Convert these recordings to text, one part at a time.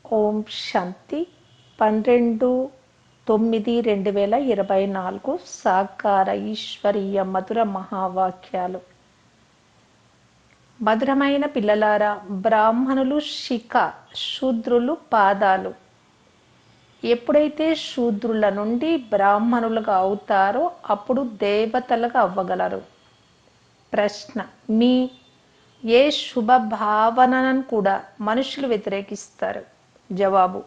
ఓం శాంతి 12/9/2024 సాకార ఈశ్వరీయ మధుర మహావాక్యాలు. మధురమైన పిల్లలారా, బ్రాహ్మణులు శిఖ, శూద్రులు పాదాలు. ఎప్పుడైతే శూద్రుల నుండి బ్రాహ్మణులుగా అవుతారో అప్పుడు దేవతలుగా అవ్వగలరు. ప్రశ్న: మీ ఏ శుభ భావనను కూడా మనుషులు వ్యతిరేకిస్తారు? జవాబు: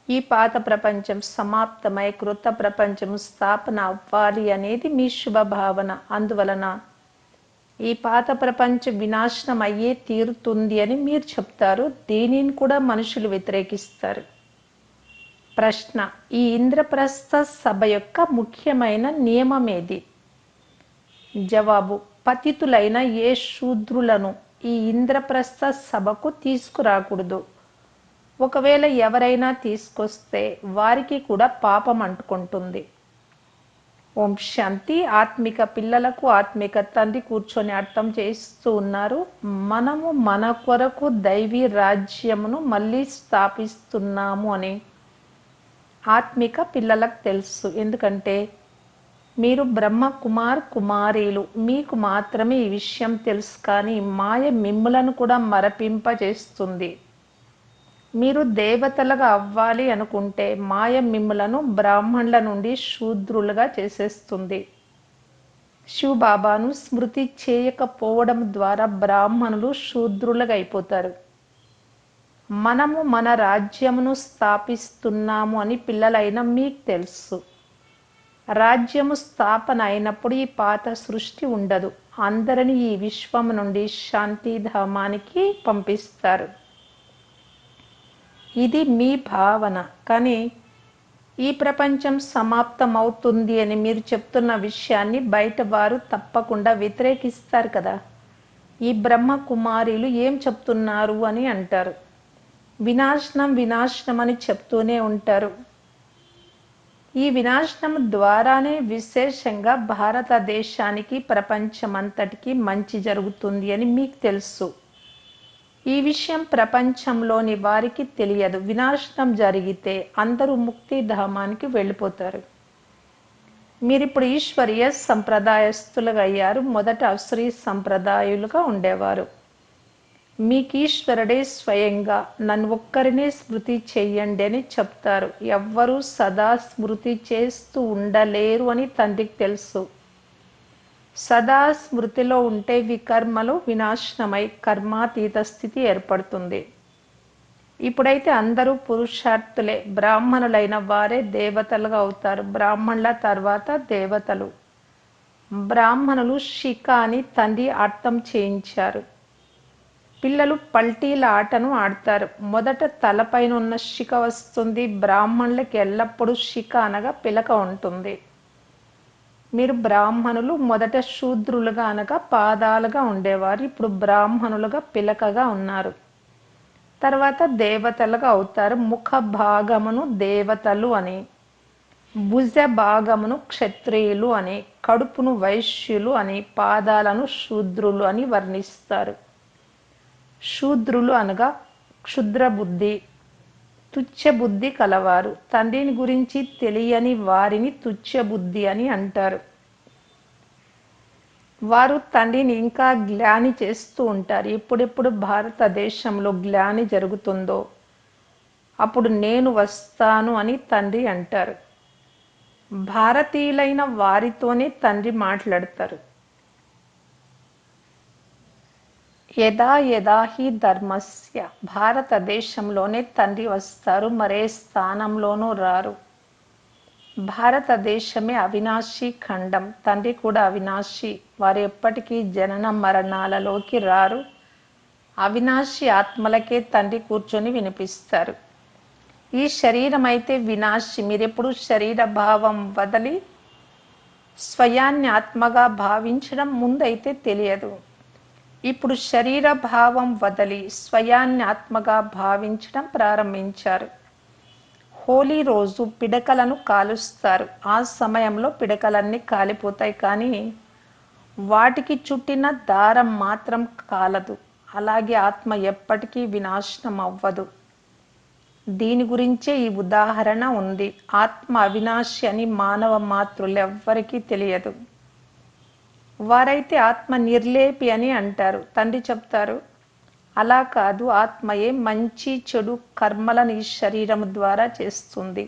ఈ పాత ప్రపంచం సమాప్తమై కృత ప్రపంచం స్థాపన అవ్వాలి అనేది మీ శుభ భావన. అందువలన ఈ పాత ప్రపంచం వినాశనం అయ్యే తీరుతుంది అని మీరు చెప్తారు. దీనిని కూడా మనుషులు వ్యతిరేకిస్తారు. ప్రశ్న: ఈ ఇంద్రప్రస్థ సభ యొక్క ముఖ్యమైన నియమం ఏది? జవాబు: పతితులైన ఏ శూద్రులను ఈ ఇంద్రప్రస్థ సభకు తీసుకురాకూడదు. ఒకవేళ ఎవరైనా తీసుకొస్తే వారికి కూడా పాపం అంటుకుంటుంది. ఓం శాంతి. ఆత్మిక పిల్లలకు ఆత్మిక తండ్రి కూర్చొని అర్థం చేస్తూ ఉన్నారు. మనము మన కొరకు దైవీ రాజ్యమును మళ్ళీ స్థాపిస్తున్నాము అని ఆత్మిక పిల్లలకు తెలుసు. ఎందుకంటే మీరు బ్రహ్మ కుమార్ కుమారీలు. మీకు మాత్రమే ఈ విషయం తెలుసు, కానీ మాయ మిమ్ములను కూడా మరపింపజేస్తుంది. మీరు దేవతలుగా అవ్వాలి అనుకుంటే మాయ మిమ్ములను బ్రాహ్మణుల నుండి శూద్రులుగా చేసేస్తుంది. శివబాబాను స్మృతి చేయకపోవడం ద్వారా బ్రాహ్మణులు శూద్రులుగా అయిపోతారు. మనము మన రాజ్యమును స్థాపిస్తున్నాము అని పిల్లలైన మీకు తెలుసు. రాజ్యము స్థాపన అయినప్పుడు ఈ పాత సృష్టి ఉండదు. అందరినీ ఈ విశ్వం నుండి శాంతిధామానికి పంపిస్తారు. ఇది మీ భావన. కానీ ఈ ప్రపంచం సమాప్తం అవుతుంది అని మీరు చెప్తున్న విషయాన్ని బయట వారు తప్పకుండా వ్యతిరేకిస్తారు కదా. ఈ బ్రహ్మ కుమారీలు ఏం చెప్తున్నారు అని అంటారు. వినాశనం వినాశనం అని చెప్తూనే ఉంటారు. ఈ వినాశనం ద్వారానే విశేషంగా భారతదేశానికి ప్రపంచమంతటికి మంచి జరుగుతుంది అని మీకు తెలుసు. ఈ విషయం ప్రపంచంలోని వారికి తెలియదు. వినాశనం జరిగితే అందరూ ముక్తిధామానికి వెళ్ళిపోతారు. మీరిప్పుడు ఈశ్వరీయ సంప్రదాయస్తులుగా అయ్యారు. మొదట అసురీ సంప్రదాయులుగా ఉండేవారు. మీకు ఈశ్వరుడే స్వయంగా నన్ను ఒక్కరినే స్మృతి చెయ్యండి అని చెప్తారు. ఎవ్వరూ సదా స్మృతి చేస్తూ ఉండలేరు అని తండ్రికి తెలుసు. సదా స్మృతిలో ఉంటే వికర్మలు వినాశనమై కర్మాతీత స్థితి ఏర్పడుతుంది. ఇప్పుడైతే అందరూ పురుషార్థులే. బ్రాహ్మణులైన వారే దేవతలుగా అవుతారు. బ్రాహ్మణుల తర్వాత దేవతలు. బ్రాహ్మణులు శిఖ అని తండ్రి అర్థం చేయించారు. పిల్లలు పల్టీల ఆటను ఆడతారు. మొదట తలపైన ఉన్న శిఖ వస్తుంది. బ్రాహ్మణులకి ఎల్లప్పుడూ శిఖ అనగా పిలక ఉంటుంది. మీరు బ్రాహ్మణులు మొదట శూద్రులుగా అనగా పాదాలుగా ఉండేవారు. ఇప్పుడు బ్రాహ్మణులుగా పిలకగా ఉన్నారు. తర్వాత దేవతలుగా అవుతారు. ముఖ భాగమును దేవతలు అని, భుజ భాగమును క్షత్రియులు అని, కడుపును వైశ్యులు అని, పాదాలను శూద్రులు అని వర్ణిస్తారు. శూద్రులు అనగా క్షుద్ర బుద్ధి, తుచ్చ బుద్ధి కలవారు. తండ్రిని గురించి తెలియని వారిని తుచ్చ బుద్ధి అని అంటారు. వారు తండ్రిని ఇంకా గ్లాని చేస్తూ ఉంటారు. ఎప్పుడెప్పుడు భారతదేశంలో గ్లాని జరుగుతుందో అప్పుడు నేను వస్తాను అని తండ్రి అంటారు. భారతీయులైన వారితోనే తండ్రి మాట్లాడతారు. యదా యదా హి ధర్మస్య. భారతదేశంలోనే తండ్రి వస్తారు, మరే స్థానంలోనూ రారు. భారతదేశమే అవినాశి ఖండం. తండ్రి కూడా అవినాశి. వారు ఎప్పటికీ జనన మరణాలలోకి రారు. అవినాశి ఆత్మలకే తండ్రి కూర్చొని వినిపిస్తారు. ఈ శరీరం అయితే వినాశి. మీరెప్పుడు శరీర భావం వదిలి స్వయాన్ని ఆత్మగా భావించడం ముందైతే తెలియదు. ఇప్పుడు శరీర భావం వదిలి స్వయాన్ని ఆత్మగా భావించడం ప్రారంభించారు. హోలీ రోజు పిడకలను కాలుస్తారు. ఆ సమయంలో పిడకలన్నీ కాలిపోతాయి, కానీ వాటికి చుట్టిన దారం మాత్రం కాలదు. అలాగే ఆత్మ ఎప్పటికీ వినాశనం అవ్వదు. దీని గురించే ఈ ఉదాహరణ ఉంది. ఆత్మ అవినాశి అని మానవ మాతృలెవ్వరికీ తెలియదు. వారైతే ఆత్మ నిర్లేపి అని అంటారు. తండ్రి చెప్తారు, అలా కాదు, ఆత్మయే మంచి చెడు కర్మలను ఈ శరీరము ద్వారా చేస్తుంది.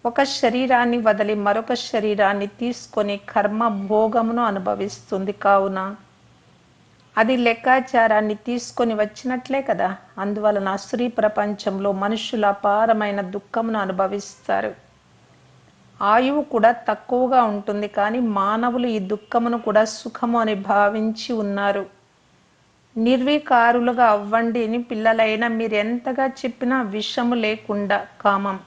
ఒక శరీరాన్ని వదిలి మరొక శరీరాన్ని తీసుకొని కర్మ భోగమును అనుభవిస్తుంది. కావున అది లెక్కాచారాన్ని తీసుకొని వచ్చినట్లే కదా. అందువలన స్త్రీ ప్రపంచంలో మనుషులు అపారమైన దుఃఖమును అనుభవిస్తారు. ఆయువు కూడా తక్కువగా ఉంటుంది, కానీ మానవులు ఈ దుఃఖమును కూడా సుఖము అని భావించి ఉన్నారు. నిర్వికారులుగా అవ్వండి అని పిల్లలైనా మీరెంతగా చెప్పినా విషము లేకుండా కామం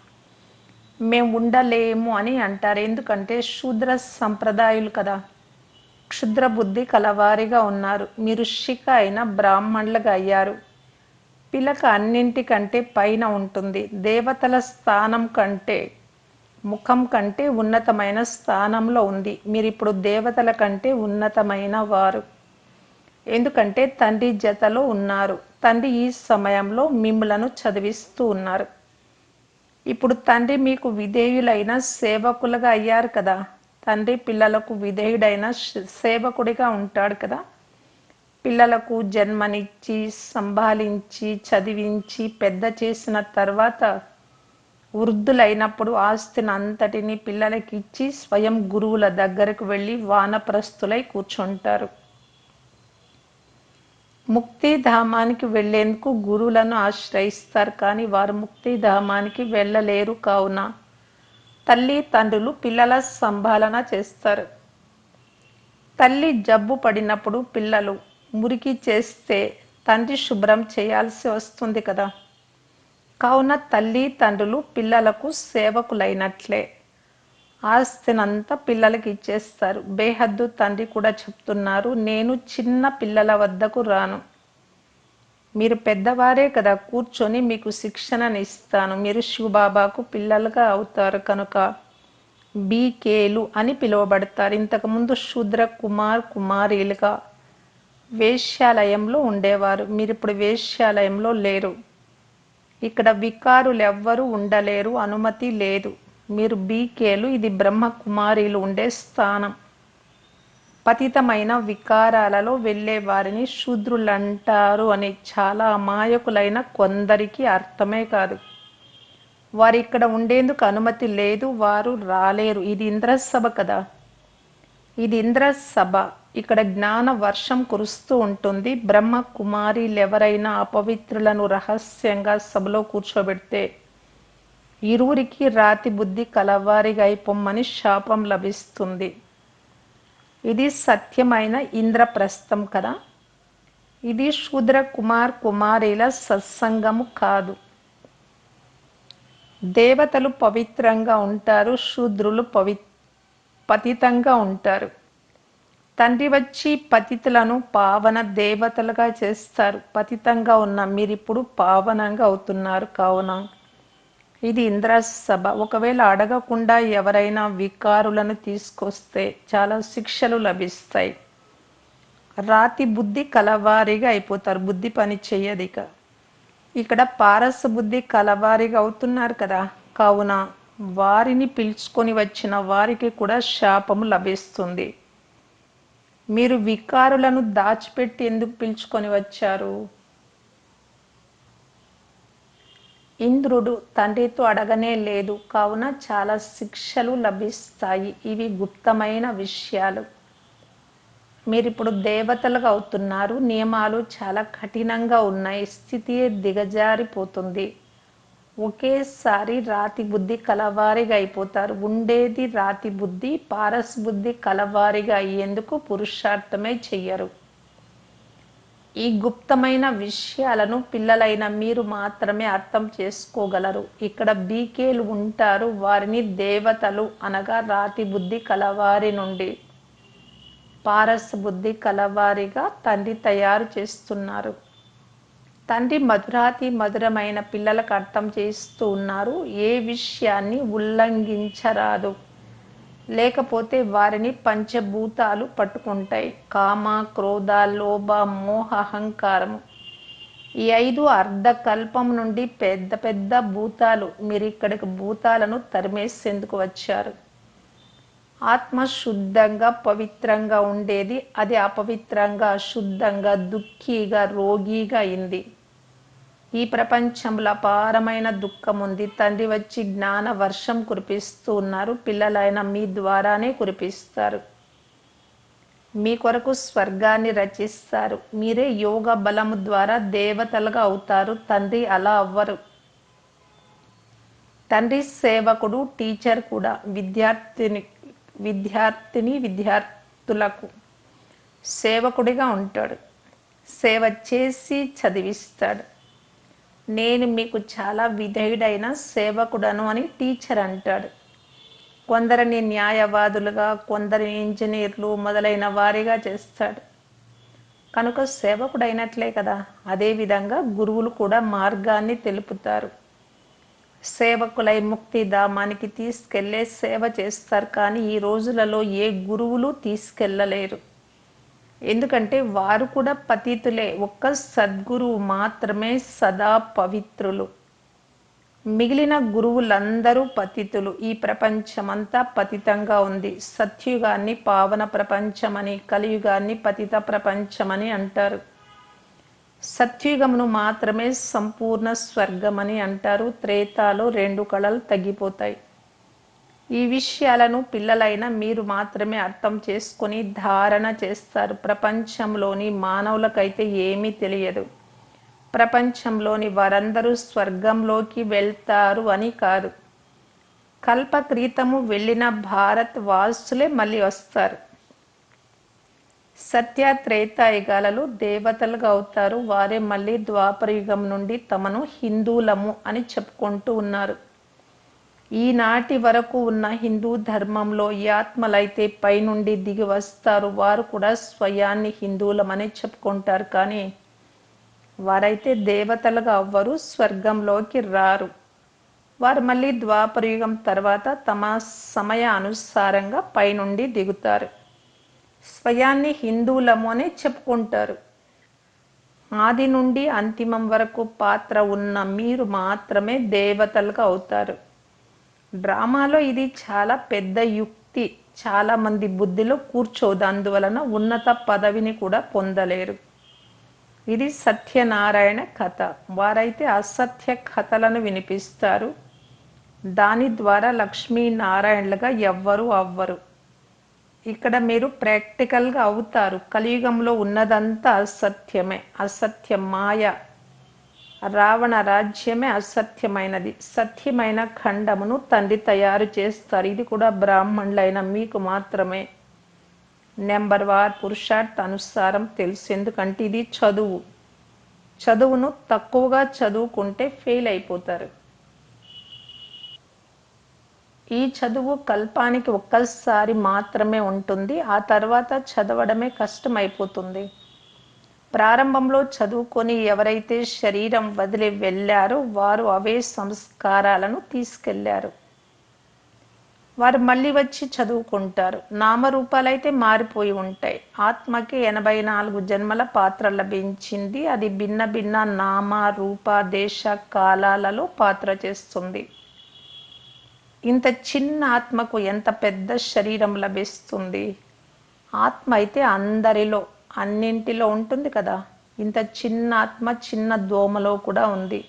మేము ఉండలేము అని అంటారు. ఎందుకంటే శూద్ర సంప్రదాయులు కదా, క్షుద్ర బుద్ధి కలవారిగా ఉన్నారు. మీరు శిఖ అయిన బ్రాహ్మణులుగా అయ్యారు. పిలక అన్నింటికంటే పైన ఉంటుంది. దేవతల స్థానం కంటే, ముఖం కంటే ఉన్నతమైన స్థానంలో ఉంది. మీరిప్పుడు దేవతల కంటే ఉన్నతమైన వారు. ఎందుకంటే తండ్రి జతలో ఉన్నారు. తండ్రి ఈ సమయంలో మిమ్ములను చదివిస్తూ ఉన్నారు. ఇప్పుడు తండ్రి మీకు విధేయులైన సేవకులుగా అయ్యారు కదా. తండ్రి పిల్లలకు విధేయుడైన సేవకుడిగా ఉంటాడు కదా. పిల్లలకు జన్మనిచ్చి సంభాలించి చదివించి పెద్ద చేసిన తర్వాత వృద్ధులైనప్పుడు ఆస్తిని అంతటిని పిల్లలకి ఇచ్చి స్వయం గురువుల దగ్గరకు వెళ్ళి వానప్రస్థులై కూర్చుంటారు. ముక్తిధామానికి వెళ్లేందుకు గురువులను ఆశ్రయిస్తారు, కానీ వారు ముక్తిధామానికి వెళ్ళలేరు. కావున తల్లి తండ్రులు పిల్లల సంభాలన చేస్తారు. తల్లి జబ్బు పడినప్పుడు పిల్లలు మురికి చేస్తే తండ్రి శుభ్రం చేయాల్సి వస్తుంది కదా. కావున తల్లి తండ్రులు పిల్లలకు సేవకులైనట్లే. ఆస్తినంతా పిల్లలకి ఇచ్చేస్తారు. బేహద్దు తండ్రి కూడా చెప్తున్నారు, నేను చిన్న పిల్లల వద్దకు రాను. మీరు పెద్దవారే కదా, కూర్చొని మీకు శిక్షణని ఇస్తాను. మీరు శివబాబాకు పిల్లలుగా అవుతారు కనుక బీకేలు అని పిలువబడతారు. ఇంతకుముందు శూద్ర కుమారీలుగా వేశ్యాలయంలో ఉండేవారు. మీరిప్పుడు వేశ్యాలయంలో లేరు. ఇక్కడ వికారులు ఎవ్వరూ ఉండలేరు, అనుమతి లేదు. మీరు బీకేలు. ఇది బ్రహ్మ కుమారీలు ఉండే స్థానం. పతితమైన వికారాలలో వెళ్ళే వారిని శూద్రులంటారు అని చాలా అమాయకులైన కొందరికి అర్థమే కాదు. వారు ఇక్కడ ఉండేందుకు అనుమతి లేదు, వారు రాలేరు. ఇది ఇంద్రసభ కదా, ఇది ఇంద్రసభ. ఇక్కడ జ్ఞాన వర్షం కురుస్తూ ఉంటుంది. బ్రహ్మ కుమారీలెవరైనా అపవిత్రులను రహస్యంగా సభలో కూర్చోబెడితే ఇరువురికి రాతి బుద్ధి కలవారిగా అయిపోమ్మని శాపం లభిస్తుంది. ఇది సత్యమైన ఇంద్రప్రస్థం కదా. ఇది శూద్ర కుమారీల సత్సంగము కాదు. దేవతలు పవిత్రంగా ఉంటారు, శూద్రులు పతితంగా ఉంటారు. తండ్రి వచ్చి పతితులను పావన దేవతలుగా చేస్తారు. పతితంగా ఉన్న మీరిప్పుడు పావనంగా అవుతున్నారు. కావున ఇది ఇంద్రసభ. ఒకవేళ అడగకుండా ఎవరైనా వికారులను తీసుకొస్తే చాలా శిక్షలు లభిస్తాయి. రాతి బుద్ధి కలవారిగా అయిపోతారు. బుద్ధి పని చెయ్యదు. ఇక్కడ పారస బుద్ధి కలవారిగా అవుతున్నారు కదా. కావున వారిని పిలుచుకొని వచ్చిన వారికి కూడా శాపము లభిస్తుంది. మీరు వికారులను దాచిపెట్టి ఎందుకు పిలుచుకొని వచ్చారు? ఇంద్రుడు తండ్రితో అడగనే లేదు, కావున చాలా శిక్షలు లభిస్తాయి. ఇవి గుప్తమైన విషయాలు. మీరిప్పుడు దేవతలుగా అవుతున్నారు. నియమాలు చాలా కఠినంగా ఉన్నాయి. స్థితి దిగజారిపోతుంది. ఒకేసారి రాతి బుద్ధి కలవారిగా అయిపోతారు. ఉండేది రాతి బుద్ధి. పారస్ బుద్ధి కలవారిగా అయ్యేందుకు పురుషార్థమే చెయ్యరు. ఈ గుప్తమైన విషయాలను పిల్లలైన మీరు మాత్రమే అర్థం చేసుకోగలరు. ఇక్కడ బీకేలు ఉంటారు. వారిని దేవతలు అనగా రాతి బుద్ధి కలవారి నుండి పారస్ బుద్ధి కలవారిగా తండ్రి తయారు చేస్తున్నారు. తండ్రి మధురాతి మధురమైన పిల్లలకు అర్థం చేస్తూ ఉన్నారు. ఏ విషయాన్ని ఉల్లంఘించరాదు, లేకపోతే వారిని పంచభూతాలు పట్టుకుంటాయి. కామ, క్రోధ, లోభ, మోహ, అహంకారము ఈ 5 అర్ధకల్పం నుండి పెద్ద పెద్ద భూతాలు మీరు ఇక్కడికి భూతాలను తరిమేసేందుకు వచ్చారు. ఆత్మ శుద్ధంగా పవిత్రంగా ఉండేది, అది అపవిత్రంగా అశుద్ధంగా దుఃఖీగా రోగిగా అయింది. ఈ ప్రపంచంలో అపారమైన దుఃఖం ఉంది. తండ్రి వచ్చి జ్ఞాన వర్షం కురిపిస్తూ ఉన్నారు. పిల్లలైన మీ ద్వారానే కురిపిస్తారు. మీ కొరకు స్వర్గాన్ని రచిస్తారు. మీరే యోగ బలము ద్వారా దేవతలుగా అవుతారు. తండ్రి అలా అవ్వరు. తండ్రి సేవకుడు, టీచర్ కూడా విద్యార్థులకు సేవకుడిగా ఉంటాడు. సేవ చేసి చదివిస్తాడు. నేను మీకు చాలా విధేయుడైన సేవకుడను అని టీచర్ అంటాడు. కొందరిని న్యాయవాదులుగా, కొందరిని ఇంజనీర్లు మొదలైన వారిగా చేస్తాడు. కనుక సేవకుడైనట్లే కదా. అదేవిధంగా గురువులు కూడా మార్గాన్ని తెలుపుతారు. సేవకులై ముక్తిధామానికి తీసుకెళ్లే సేవ చేస్తారు. కానీ ఈ రోజులలో ఏ గురువులు తీసుకెళ్ళలేరు. ఎందుకంటే వారు కూడా పతితులే. ఒక్క సద్గురువు మాత్రమే సదా పవిత్రులు. మిగిలిన గురువులందరూ పతితులు. ఈ ప్రపంచమంతా పతితంగా ఉంది. సత్యుగాన్ని పావన ప్రపంచమని, కలియుగాన్ని పతిత ప్రపంచమని అంటారు. సత్యుగమును మాత్రమే సంపూర్ణ స్వర్గమని అంటారు. త్రేతాలో 2 కళలు తగ్గిపోతాయి. ఈ విషయాలను పిల్లలైన మీరు మాత్రమే అర్థం చేసుకొని ధారణ చేస్తారు. ప్రపంచంలోని మానవులకైతే ఏమీ తెలియదు. ప్రపంచంలోని వారందరూ స్వర్గంలోకి వెళ్తారు అని కాదు. కల్పక్రితము వెళ్ళిన భారత్ వాసులే మళ్ళీ వస్తారు. సత్య త్రేతాయుగాలలో దేవతలుగా అవుతారు. వారే మళ్ళీ ద్వాపరయుగం నుండి తమను హిందువులము అని చెప్పుకుంటూ ఉన్నారు. ఈనాటి వరకు ఉన్న హిందూ ధర్మంలో ఈ ఆత్మలైతే పైనుండి దిగి వస్తారు. వారు కూడా స్వయాన్ని హిందువులమని చెప్పుకుంటారు. కానీ వారైతే దేవతలుగా అవ్వరు, స్వర్గంలోకి రారు. వారు మళ్ళీ ద్వాపరయుగం తర్వాత తమ సమయ అనుసారంగా పైనుండి దిగుతారు. స్వయాన్ని హిందువులము అని చెప్పుకుంటారు. ఆది నుండి అంతిమం వరకు పాత్ర ఉన్న మీరు మాత్రమే దేవతలుగా అవుతారు. డ్రామాలో ఇది చాలా పెద్ద యుక్తి. చాలా మంది బుద్ధిలో కూర్చోదు. అందువలన ఉన్నత పదవిని కూడా పొందలేరు. ఇది సత్యనారాయణ కథ. వారైతే అసత్య కథలను వినిపిస్తారు. దాని ద్వారా లక్ష్మీనారాయణలుగా ఎవ్వరూ అవ్వరు. ఇక్కడ మీరు ప్రాక్టికల్గా అవుతారు. కలియుగంలో ఉన్నదంతా అసత్యమే. అసత్య మాయ. రావణ రాజ్యమే అసత్యమైనది. సత్యమైన ఖండమును తండ్రి తయారు చేస్తారు. ఇది కూడా బ్రాహ్మణులైన మీకు మాత్రమే నెంబర్ వార్ పురుషార్థ అనుసారం తెలుసు. ఎందుకంటే ఇది చదువును తక్కువగా చదువుకుంటే ఫెయిల్ అయిపోతారు. ఈ చదువు కల్పానికి ఒక్కసారి మాత్రమే ఉంటుంది. ఆ తర్వాత చదవడమే కష్టమైపోతుంది. ప్రారంభంలో చదువుకొని ఎవరైతే శరీరం వదిలి వెళ్ళారో వారు అవే సంస్కారాలను తీసుకెళ్లారు. వారు మళ్ళీ వచ్చి చదువుకుంటారు. నామరూపాలైతే మారిపోయి ఉంటాయి. ఆత్మకి 84 జన్మల పాత్ర లభించింది. అది భిన్న భిన్న నామ రూప దేశ కాలాలలో పాత్ర చేస్తుంది. ఇంత చిన్న ఆత్మకు ఎంత పెద్ద శరీరం లభిస్తుంది. ఆత్మ అయితే అందరిలో అన్నింటిలో ఉంటుంది కదా. ఇంత చిన్న ఆత్మ చిన్న దోమలో కూడా ఉంది.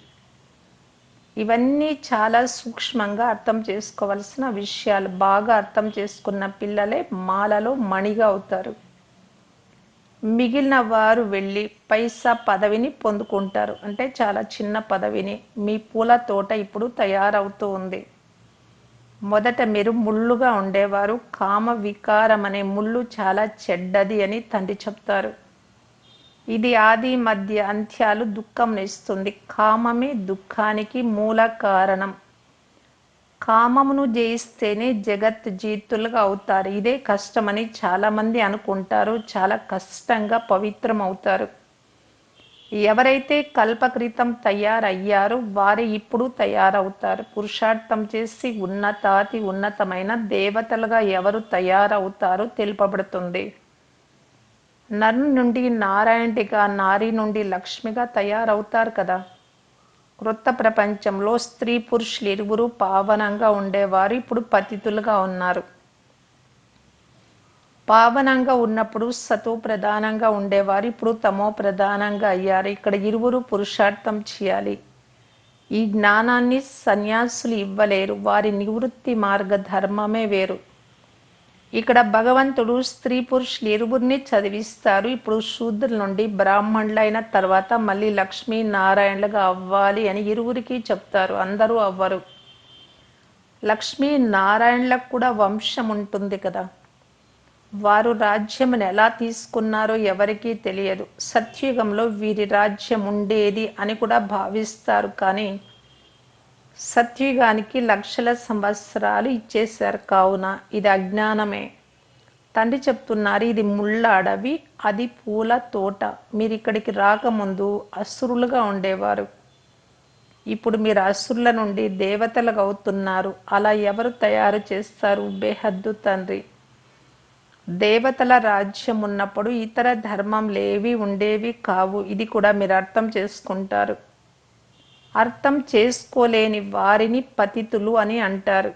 ఇవన్నీ చాలా సూక్ష్మంగా అర్థం చేసుకోవలసిన విషయాలు. బాగా అర్థం చేసుకున్న పిల్లలే మాలలో మణిగా అవుతారు. మిగిలిన వారు వెళ్ళి పైసా పదవిని పొందుకుంటారు. అంటే చాలా చిన్న పదవిని. మీ పూల తోట ఇప్పుడు తయారవుతూ ఉంది. మొదట మీరు ముళ్ళుగా ఉండేవారు. కామ వికారం అనే ముళ్ళు చాలా చెడ్డది అని తండ్రి చెప్తారు. ఇది ఆది మధ్య అంత్యాలు దుఃఖం ఇస్తుంది. కామమే దుఃఖానికి మూల కారణం. కామమును జయిస్తేనే జగత్ జీతులుగా అవుతారు. ఇదే కష్టమని చాలా మంది అనుకుంటారు. చాలా కష్టంగా పవిత్రం అవుతారు. ఎవరైతే కల్పకృతం తయారయ్యారో వారే ఇప్పుడు తయారవుతారు. పురుషార్థం చేసి ఉన్నతాతి ఉన్నతమైన దేవతలుగా ఎవరు తయారవుతారో తెలుపబడుతుంది. నరు నుండి నారాయణుడిగా, నారి నుండి లక్ష్మిగా తయారవుతారు కదా. క్రొత్త ప్రపంచంలో స్త్రీ పురుషులు ఇరువురు పావనంగా ఉండేవారు, ఇప్పుడు పతితులుగా ఉన్నారు. పావనంగా ఉన్నప్పుడు సతో ప్రధానంగా ఉండేవారు, ఇప్పుడు తమో ప్రధానంగా అయ్యారు. ఇక్కడ ఇరువురు పురుషార్థం చేయాలి. ఈ జ్ఞానాన్ని సన్యాసులు ఇవ్వలేరు, వారి నివృత్తి మార్గ ధర్మమే వేరు. ఇక్కడ భగవంతుడు స్త్రీ పురుషులు ఇరువురిని చదివిస్తారు. ఇప్పుడు శూద్రుల నుండి బ్రాహ్మణులైన తర్వాత మళ్ళీ లక్ష్మీ నారాయణలుగా అవ్వాలి అని ఇరువురికి చెప్తారు. అందరూ అవ్వరు. లక్ష్మీ నారాయణలకు కూడా వంశం ఉంటుంది కదా. వారు రాజ్యమును ఎలా తీసుకున్నారో ఎవరికీ తెలియదు. సత్యుగంలో వీరి రాజ్యం ఉండేది అని కూడా భావిస్తారు, కానీ సత్యుగానికి లక్షల సంవత్సరాలు ఇచ్చేశారు. కావున ఇది అజ్ఞానమే. తండ్రి చెప్తున్నారు, ఇది ముళ్ళ అడవి, అది పూల తోట. మీరు ఇక్కడికి రాకముందు అసురులుగా ఉండేవారు, ఇప్పుడు మీరు అసురుల నుండి దేవతలుగా అవుతున్నారు. అలా ఎవరు తయారు చేస్తారు? బేహద్దు తండ్రి. దేవతల రాజ్యం ఉన్నప్పుడు ఇతర ధర్మంలేవి ఉండేవి కావు. ఇది కూడా మీరు అర్థం చేసుకుంటారు. అర్థం చేసుకోలేని వారిని పతితులు అని అంటారు.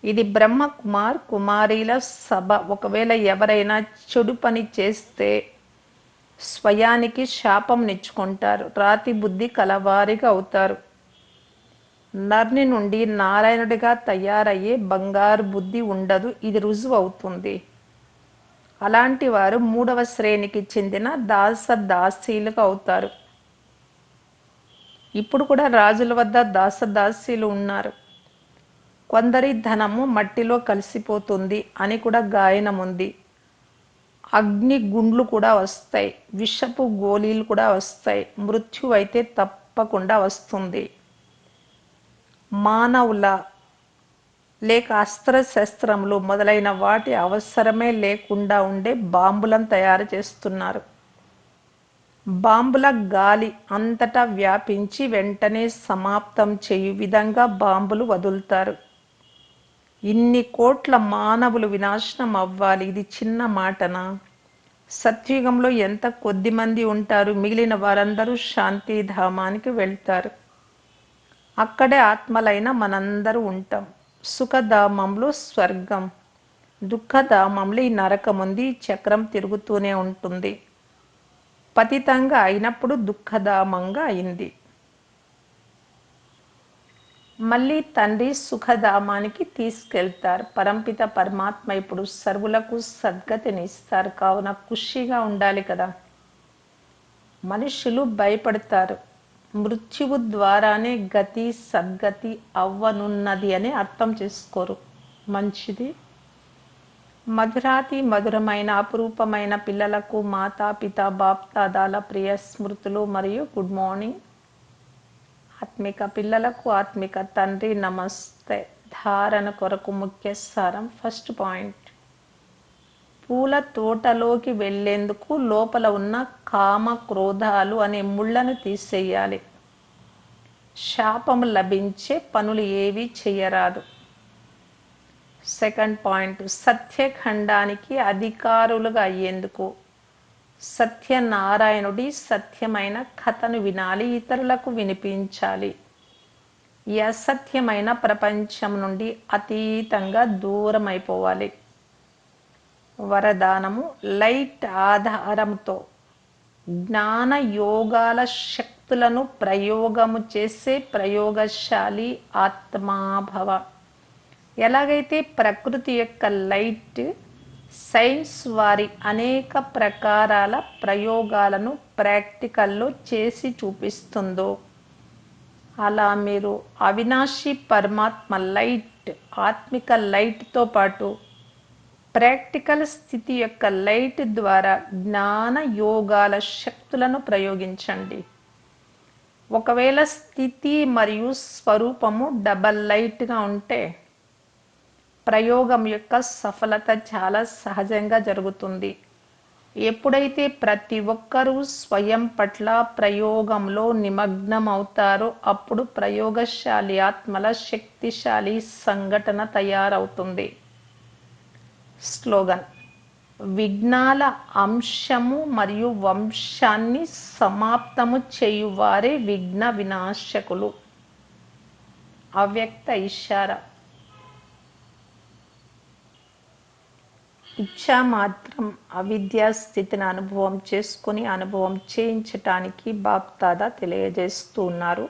ఇది బ్రహ్మ కుమార్ కుమారీల సభ. ఒకవేళ ఎవరైనా చెడు పని చేస్తే స్వయానికి శాపం నిచ్చుకుంటారు, రాతి బుద్ధి కలవారిగా అవుతారు. నర్ని నుండి నారాయణుడిగా తయారయ్యే బంగారు బుద్ధి ఉండదు, ఇది రుజువు అవుతుంది. అలాంటి వారు 3వ శ్రేణికి చెందిన దాసదాసీలుగా అవుతారు. ఇప్పుడు కూడా రాజుల వద్ద దాసదాసీలు ఉన్నారు. కొందరి ధనము మట్టిలో కలిసిపోతుంది అని కూడా గాయనం ఉంది. అగ్ని గుండ్లు కూడా వస్తాయి, విషపు గోళీలు కూడా వస్తాయి, మృత్యు అయితే తప్పకుండా వస్తుంది. మానవుల లేక అస్త్రశస్త్రములు మొదలైన వాటి అవసరమే లేకుండా ఉండే బాంబులను తయారు చేస్తున్నారు. బాంబుల గాలి అంతటా వ్యాపించి వెంటనే సమాప్తం చేయు విధంగా బాంబులు వదులుతారు. ఇన్ని కోట్ల మానవులు వినాశనం అవ్వాలి, ఇది చిన్న మాటనా? సత్యుగంలో ఎంత కొద్ది మంది ఉంటారు, మిగిలిన వారందరూ శాంతిధామానికి వెళ్తారు. అక్కడే ఆత్మలైన మనందరూ ఉంటాం. సుఖధామంలో స్వర్గం, దుఃఖధామంలో ఈ నరకం ఉంది. ఈ చక్రం తిరుగుతూనే ఉంటుంది. పతితంగా అయినప్పుడు దుఃఖధామంగా అయింది. మళ్ళీ తండ్రి సుఖధామానికి తీసుకెళ్తారు. పరంపిత పరమాత్మ ఇప్పుడు సర్వులకు సద్గతిని ఇస్తారు. కావున ఖుషిగా ఉండాలి కదా. మనుషులు భయపడతారు, మృత్యువు ద్వారానే గతి సద్గతి అవ్వనున్నది అని అర్థం చేసుకోరు. మంచిది. మధురాతి మధురమైన అపురూపమైన పిల్లలకు మాతాపిత బాప్దాదాల ప్రియ స్మృతులు మరియు గుడ్ మార్నింగ్. ఆత్మిక పిల్లలకు ఆత్మిక తండ్రి నమస్తే. ధారణ కొరకు ముఖ్య సారం. ఫస్ట్ పాయింట్, పూల తోటలోకి వెళ్లేందుకు లోపల ఉన్న కామ క్రోధాలు అనే ముళ్ళను తీసేయాలి. శాపము లభించే పనులు ఏవి చేయరాదు. సెకండ్ పాయింట్, సత్యఖండానికి అధికారులుగా అయ్యేందుకు సత్యనారాయణుడి సత్యమైన కథను వినాలి, ఇతరులకు వినిపించాలి. ఈ అసత్యమైన ప్రపంచం నుండి అతీతంగా దూరం అయిపోవాలి. వరదానము, లైట్ ఆధారంతో జ్ఞాన యోగాల శక్తులను ప్రయోగము చేసే ప్రయోగశాలి ఆత్మాభవ. ఎలాగైతే ప్రకృతి యొక్క లైట్ సైన్స్ వారి అనేక ప్రకారాల ప్రయోగాలను ప్రాక్టికల్లో చేసి చూపిస్తుందో, అలా మీరు అవినాశి పరమాత్మ లైట్, ఆత్మిక లైట్తో పాటు ప్రాక్టికల్ స్థితి యొక్క లైట్ ద్వారా జ్ఞాన యోగాల శక్తులను ప్రయోగించండి. ఒకవేళ స్థితి మరియు స్వరూపము డబల్ లైట్గా ఉంటే ప్రయోగం యొక్క సఫలత చాలా సహజంగా జరుగుతుంది. ఎప్పుడైతే ప్రతి ఒక్కరూ స్వయం పట్ల ప్రయోగంలో నిమగ్నం అవుతారో అప్పుడు ప్రయోగశాలి ఆత్మల శక్తిశాలి సంఘటన తయారవుతుంది. స్లోగన్, విఘ్నాల అంశము మరియు వంశాన్ని సమాప్తము చేయువారే విఘ్న వినాశకులు. అవ్యక్త ఇషారా. ఇచ్చా మాత్రం అవిద్యా స్థితిని అనుభవం చేసుకుని అనుభవం చేయించటానికి బాప్దాదా తెలియజేస్తూ ఉన్నారు.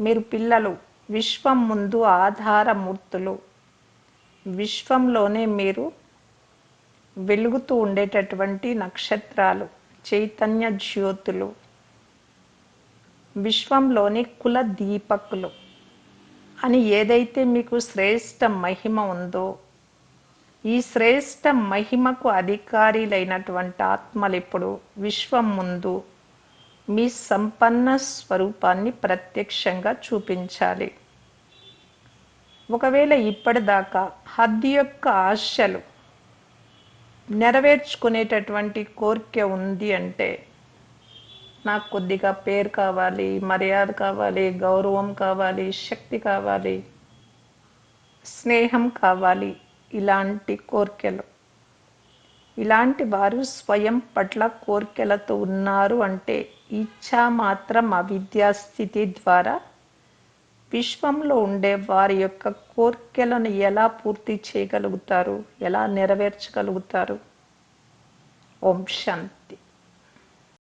మీరు పిల్లలు, విశ్వం ముందు ఆధారమూర్తులు. విశ్వంలోనే మీరు వెలుగుతూ ఉండేటటువంటి నక్షత్రాలు, చైతన్య జ్యోతులు, విశ్వంలోని కుల దీపకులు అని ఏదైతే మీకు శ్రేష్ఠ మహిమ ఉందో, ఈ శ్రేష్ఠ మహిమకు అధికారులైనటువంటి ఆత్మలు ఇప్పుడు విశ్వం ముందు మీ సంపన్న స్వరూపాన్ని ప్రత్యక్షంగా చూపించాలి. ఒకవేళ ఇప్పటిదాకా హద్దు యొక్క ఆశలు నెరవేర్చుకునేటటువంటి కోరిక ఉంది అంటే, నాకు కొద్దిగా పేరు కావాలి, మర్యాద కావాలి, గౌరవం కావాలి, శక్తి కావాలి, స్నేహం కావాలి, ఇలాంటి కోరికలు, ఇలాంటి వారు స్వయం పట్ల కోరికలతో ఉన్నారు అంటే ఇచ్చా మాత్రం అవిద్యా స్థితి ద్వారా విశ్వంలో ఉండే వారి యొక్క కోరికలను ఎలా పూర్తి చేయగలుగుతారు, ఎలా నెరవేర్చగలుగుతారు? ఓం శాంతి.